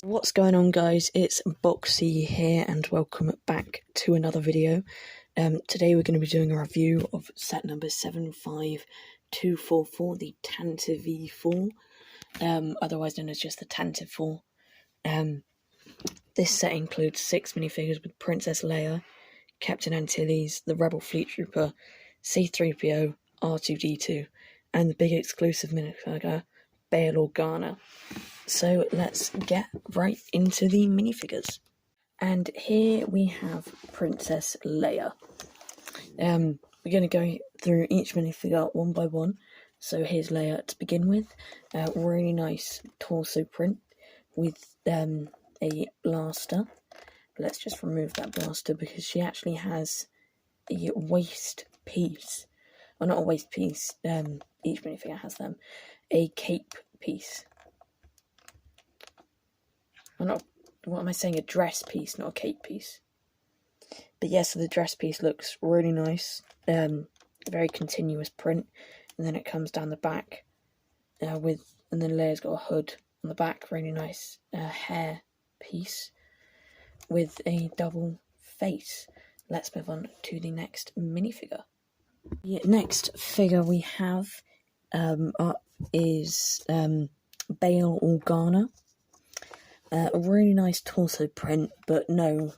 What's going on, guys? It's Boxy here and welcome back to another video. Today we're going to be doing a review of set number 75244, the Tantive IV, otherwise known as just the Tantive IV. This set includes 6 minifigures with Princess Leia, Captain Antilles, the Rebel Fleet Trooper, C-3PO, R2-D2, and the big exclusive minifigure, Bail Organa. So let's get right into the minifigures. And here we have Princess Leia. We're going to go through each minifigure one by one. So here's Leia to begin with. Really nice torso print with a blaster. Let's just remove that blaster because she actually has a waist piece. Well, not a waist piece. Each minifigure has them. A cape piece. What am I saying? A dress piece, not a cape piece. But yeah, so the dress piece looks really nice. Very continuous print. And then it comes down the back and then Leia's got a hood on the back. Really nice hair piece with a double face. Let's move on to the next minifigure. The next figure we have up is Bail Organa. A really nice torso print, but no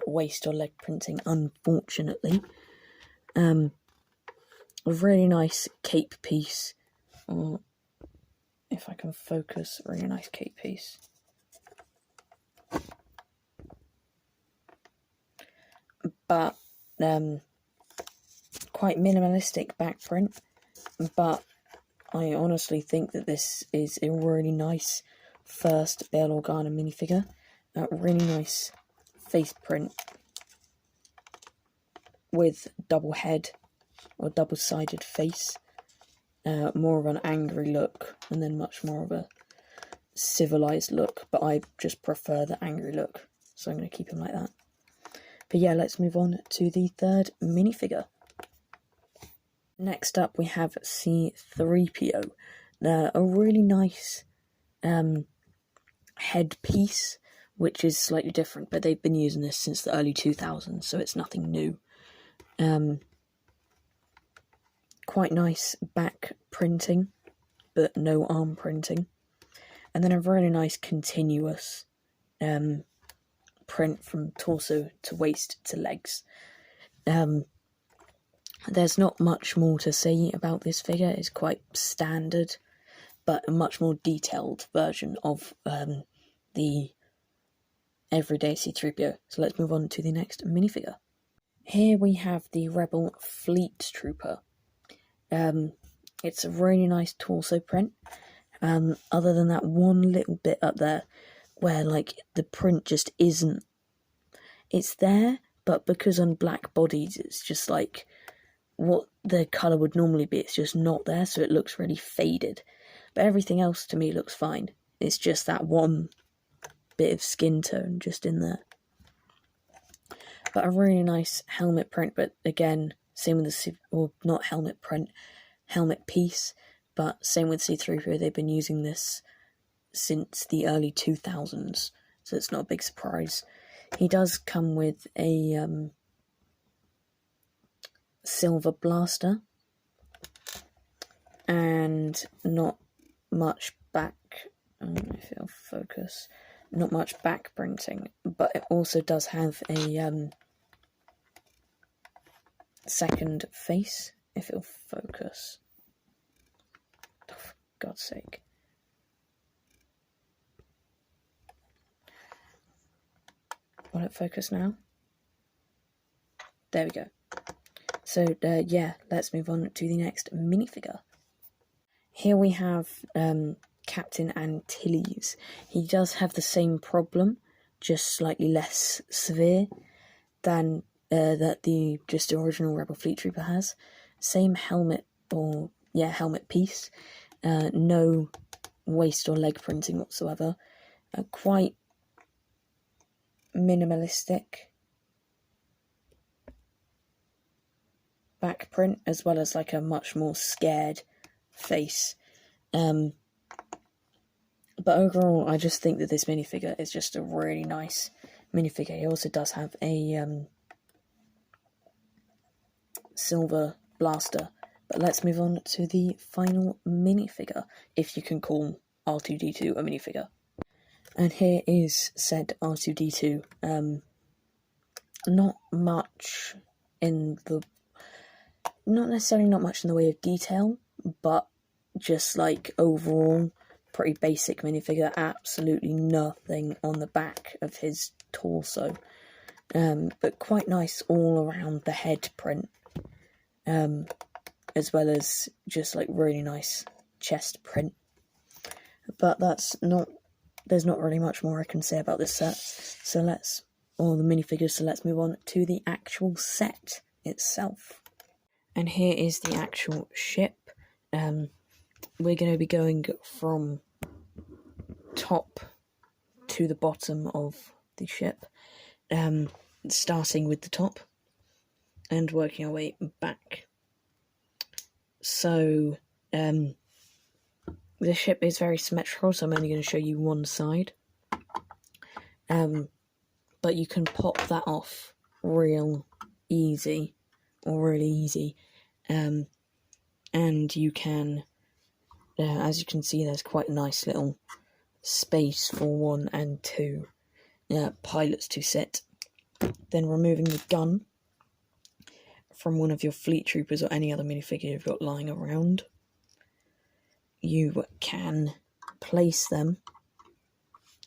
waist or leg printing, unfortunately. A really nice cape piece, or if I can focus, a really nice cape piece. But quite minimalistic back print, but I honestly think that this is a really nice first Bail Organa minifigure. Really nice face print with double head or double-sided face. More of an angry look and then much more of a civilized look, but I just prefer the angry look, so I'm going to keep him like that. But yeah, let's move on to the third minifigure. Next up we have C-3PO. A really nice headpiece, which is slightly different, but they've been using this since the early 2000s, so it's nothing new. Quite nice back printing, but no arm printing. And then a really nice continuous print from torso to waist to legs. There's not much more to say about this figure. It's quite standard, but a much more detailed version of the everyday C-3PO. So let's move on to the next minifigure. Here we have the Rebel Fleet Trooper. It's a really nice torso print, other than that one little bit up there where like the print just isn't, it's there, but because on black bodies it's just like what the colour would normally be, it's just not there, so it looks really faded. But everything else to me looks fine. It's just that one bit of skin tone just in there. But a really nice helmet print, but again, same with the, or not helmet print, helmet piece, but same with C-3PO, they've been using this since the early 2000s, so it's not a big surprise. He does come with a silver blaster, and not much back, I don't know if it'll focus, not much back printing, but it also does have a second face, if it'll focus. Oh, for God's sake. Will it focus now? There we go. So, yeah, let's move on to the next minifigure. Here we have Captain Antilles. He does have the same problem, just slightly less severe than that the original Rebel Fleet Trooper has. Same helmet, or yeah, helmet piece. No waist or leg printing whatsoever. Quite minimalistic back print, as well as like a much more scared face. But overall, I just think that this minifigure is just a really nice minifigure. He also does have a silver blaster. But let's move on to the final minifigure, if you can call R2-D2 a minifigure. And here is said R2-D2. Not necessarily not much in the way of detail, but just like overall, pretty basic minifigure. Absolutely nothing on the back of his torso, but quite nice all around the head print, as well as just like really nice chest print. But there's not really much more I can say about this set. Or the minifigures, so let's move on to the actual set itself. And here is the actual ship. We're going to be going from top to the bottom of the ship, starting with the top and working our way back. So, the ship is very symmetrical, so I'm only going to show you one side. But you can pop that off really easy. And you can, as you can see, there's quite a nice little space for 1 and 2 pilots to sit. Then removing the gun from one of your fleet troopers or any other minifigure you've got lying around, you can place them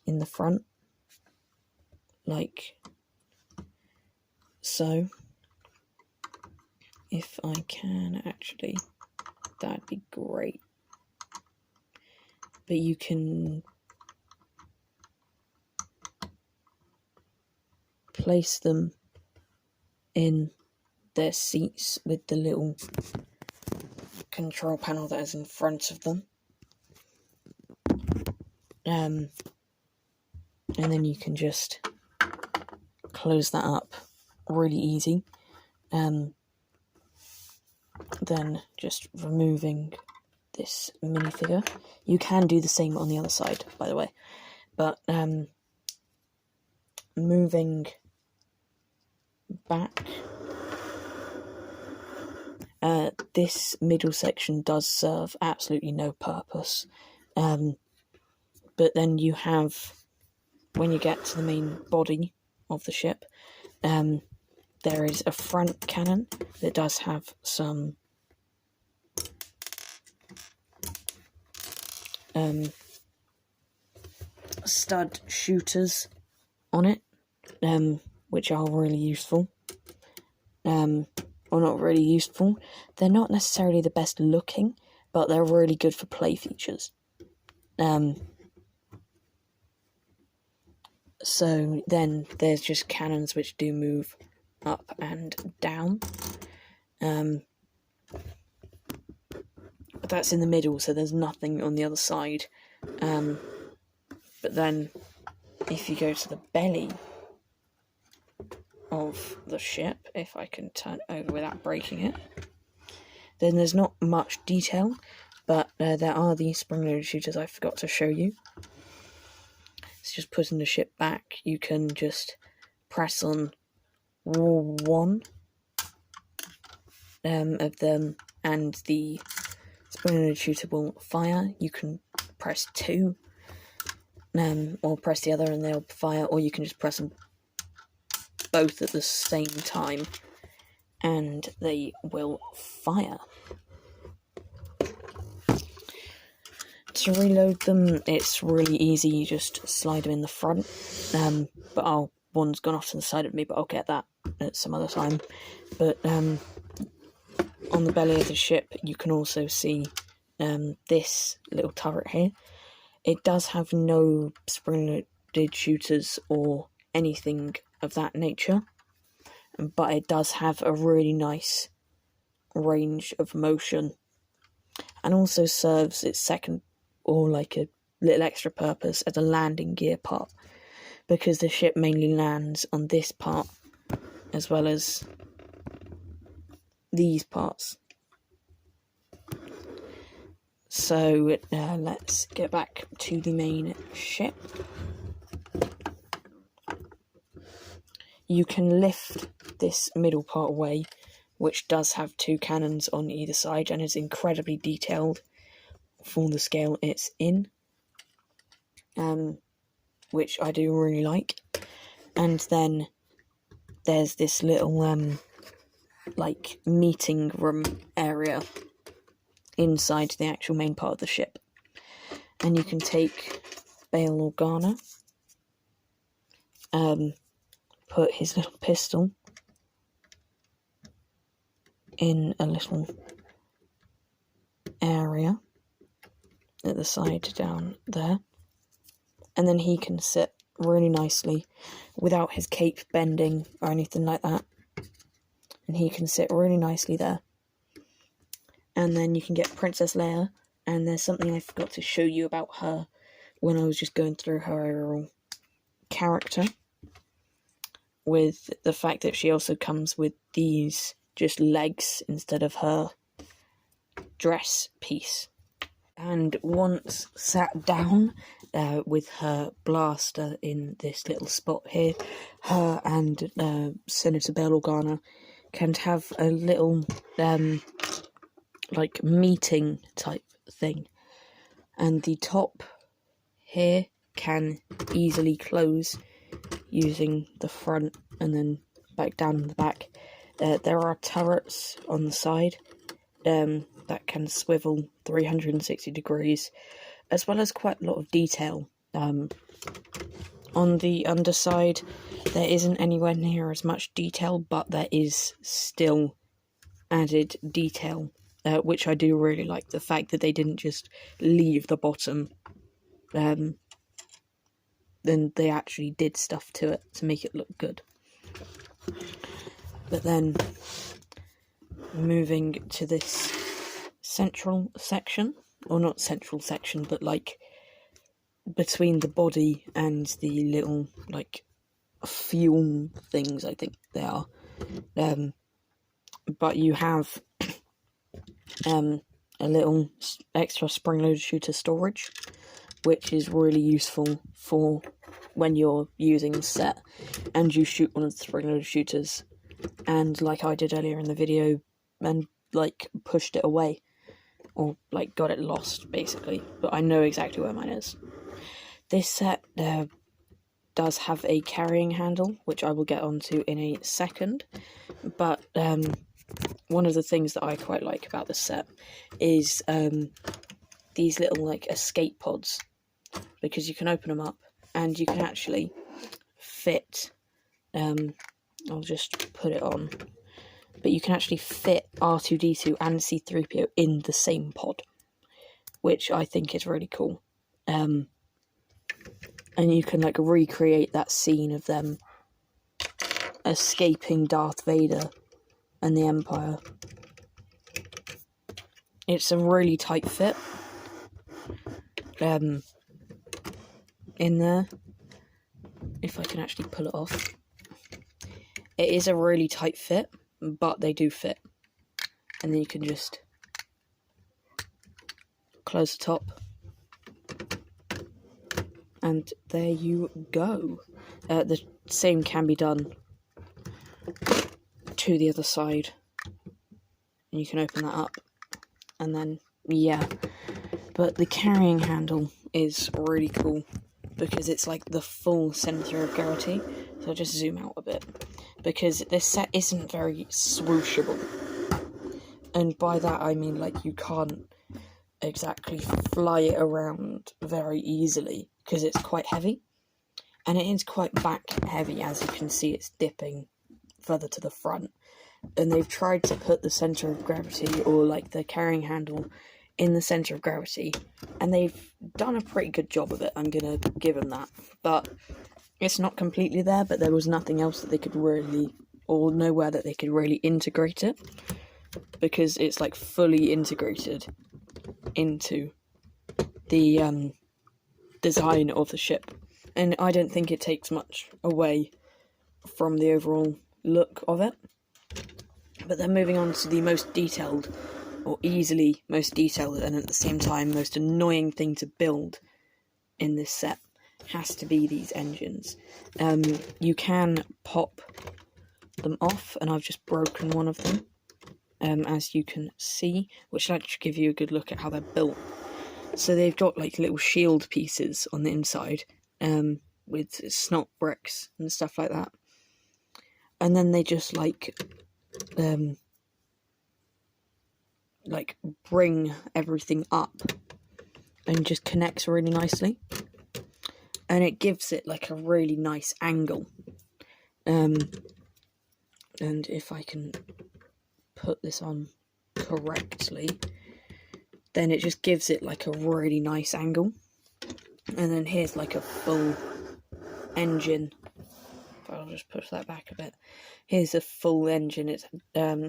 in the front, like so. If I can actually, that'd be great. But you can place them in their seats with the little control panel that is in front of them. And then you can just close that up really easy. Then just removing this minifigure. You can do the same on the other side, by the way. But moving back, this middle section does serve absolutely no purpose. But then you have, when you get to the main body of the ship, there is a front cannon that does have some stud shooters on it, which are really useful. Or not really useful. They're not necessarily the best looking, but they're really good for play features. So then there's just cannons which do move up and down. But that's in the middle, so there's nothing on the other side. But then if you go to the belly of the ship, if I can turn over without breaking it, then there's not much detail, but there are these spring-loaded shooters I forgot to show you. It's just putting the ship back. You can just press on one of them, and the spring-loaded shooter will fire. You can press 2, or press the other and they'll fire, or you can just press them both at the same time and they will fire. To reload them, it's really easy. You just slide them in the front. But one's gone off to the side of me, but I'll get that at some other time. But on the belly of the ship, you can also see this little turret here. It does have no spring-loaded shooters or anything of that nature, but it does have a really nice range of motion, and also serves its second, or like a little extra purpose, as a landing gear part, because the ship mainly lands on this part as well as these parts. So let's get back to the main ship. You can lift this middle part away, which does have 2 cannons on either side and is incredibly detailed for the scale it's in, which I do really like. And then there's this little like meeting room area inside the actual main part of the ship, and you can take Bail Organa, put his little pistol in a little area at the side down there, and then he can sit really nicely without his cape bending or anything like that, and he can sit really nicely there. And then you can get Princess Leia, and there's something I forgot to show you about her when I was just going through her overall character, with the fact that she also comes with these just legs instead of her dress piece. And once sat down with her blaster in this little spot here, her and Senator Bail Organa can have a little like meeting type thing, and the top here can easily close using the front and then back down in the back. There are turrets on the side that can swivel 360 degrees, as well as quite a lot of detail. On the underside, there isn't anywhere near as much detail, but there is still added detail, which I do really like. The fact that they didn't just leave the bottom, then they actually did stuff to it to make it look good. But then, moving to this central section, or not central section, but like between the body and the little like fuel things, I think they are. But you have a little extra spring-loaded shooter storage, which is really useful for when you're using the set and you shoot one of the spring-loaded shooters, and like I did earlier in the video, and like pushed it away, or like got it lost basically, but I know exactly where mine is. This set does have a carrying handle, which I will get onto in a second, but one of the things that I quite like about this set is these little like escape pods, because you can open them up and you can actually fit, I'll just put it on, but you can actually fit R2-D2 and C-3PO in the same pod, which I think is really cool. And you can like recreate that scene of them escaping Darth Vader and the Empire. It's a really tight fit in there, if I can actually pull it off. It is a really tight fit, but they do fit. And then you can just close the top, and there you go. The same can be done to the other side, and you can open that up, and then yeah. But the carrying handle is really cool because it's like the full center of gravity. So I'll just zoom out a bit, because this set isn't very swooshable, and by that I mean like you can't exactly fly it around very easily because it's quite heavy, and it is quite back heavy. As you can see, it's dipping further to the front, and they've tried to put the center of gravity, or like the carrying handle, in the center of gravity, and they've done a pretty good job of it. I'm gonna give them that, but it's not completely there. But there was nothing else that they could really, or nowhere that they could really integrate it, because it's like fully integrated into the design of the ship, and I don't think it takes much away from the overall look of it. But then moving on to the most detailed or easily most detailed, and at the same time most annoying thing to build in this set has to be these engines. You can pop them off, and I've just broken one of them, as you can see, which will actually give you a good look at how they're built. So they've got like little shield pieces on the inside, with snot bricks and stuff like that, and then they just like bring everything up and just connects really nicely, and it gives it like a really nice angle. And if I can put this on correctly, then it just gives it like a really nice angle. And then here's like a full engine. I'll just push that back a bit. Here's a full engine. It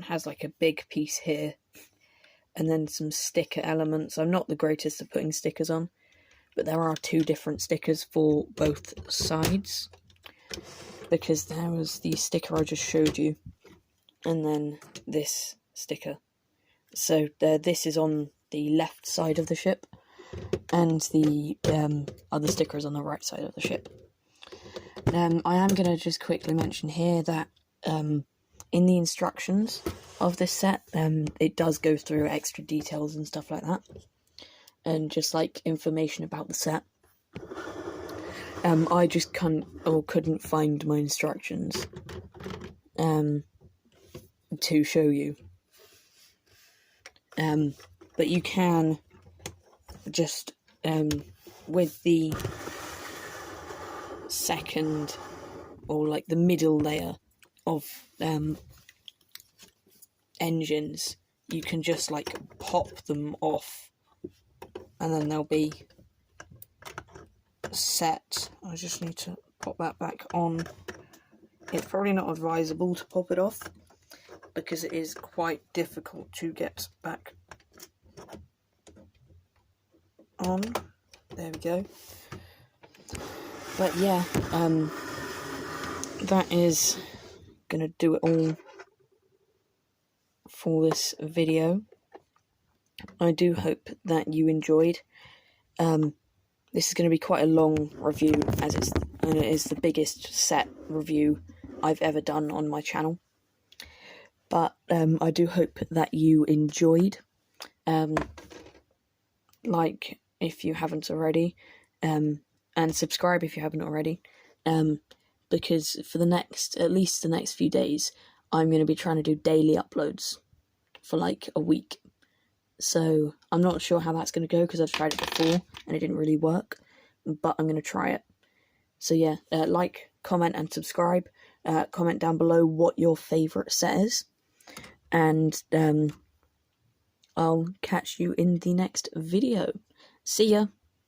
has like a big piece here, and then some sticker elements. I'm not the greatest at putting stickers on, but there are 2 different stickers for both sides, because there was the sticker I just showed you, and then this sticker. So this is on the left side of the ship, and the other sticker is on the right side of the ship. I am going to just quickly mention here that in the instructions of this set, it does go through extra details and stuff like that, and just like information about the set. I just couldn't find my instructions to show you. But you can just with the second, or like the middle layer of engines, you can just like pop them off, and then they'll be set. I just need to pop that back on. It's probably not advisable to pop it off, because it is quite difficult to get back on. There we go. But yeah, that is gonna do it all for this video. I do hope that you enjoyed. This is going to be quite a long review, as it is the biggest set review I've ever done on my channel. But I do hope that you enjoyed. Like if you haven't already, and subscribe if you haven't already. Because for at least the next few days, I'm going to be trying to do daily uploads for like a week. So I'm not sure how that's going to go, because I've tried it before and it didn't really work, but I'm going to try it. So yeah, like, comment and subscribe. Comment down below what your favourite set is, and I'll catch you in the next video. See ya!